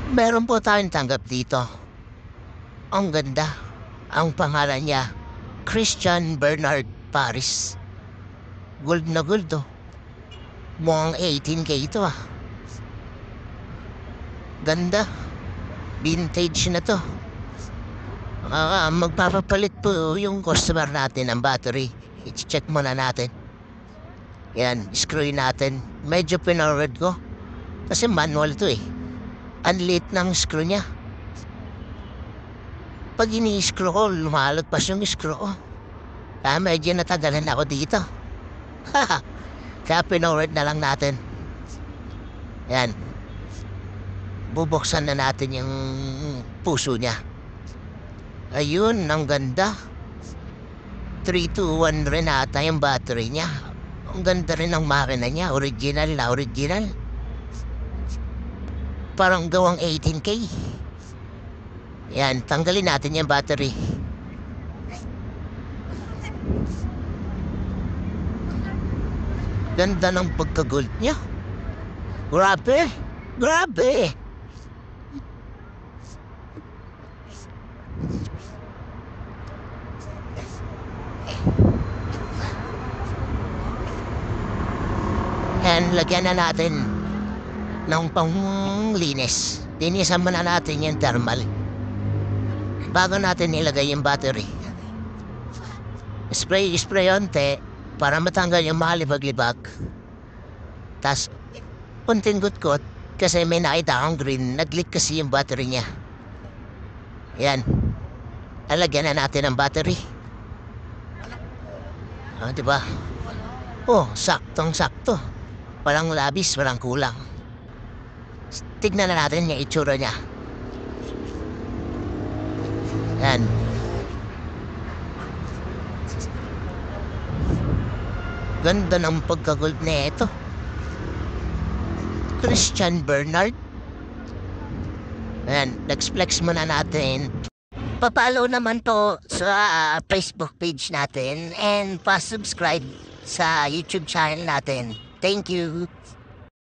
Meron po tayong tanggap dito. Ang ganda. Ang pangalan niya, Christian Bernard Paris. Gold na gold oh. Mukhang 18K ito ah. Ganda. Vintage na to. Magpapapalit po yung customer natin ng battery. I-check muna natin. Yan, screw natin. Medyo pinorward ko. Kasi manual to eh. Ang liit ng screw niya. Pag ini-screw ko, lumalagpas yung screw ko. Medyo natagalan ako dito. Kaya pinorward na lang natin. Yan. Bubuksan na natin yung puso niya. Ayun, ang ganda. 321 rin ata yung battery niya. Ang ganda rin ng makina niya. Original na original. Parang gawang 18K. Yan, tanggalin natin yung battery. Ganda ng pagka-gold niya. Grabe! Grabe! And lagyan na natin ng panglinis. Linisan muna natin yung thermal bago natin ilagay yung battery. Spray onte para matanggal yung malibag-libag. Tas kunting gutkot kasi may nakita akong green. Nag-leak kasi yung battery niya. Yan. Alagyan na natin ang battery. Diba? Oh, saktong-sakto. Walang labis, walang kulang. Tignan na natin yung itsura niya. Yan. Ganda ng pagka-gold na ito. Christian Bernard. Yan, next-flex muna natin. Papalo naman po sa Facebook page natin and pa-subscribe sa YouTube channel natin. Thank you.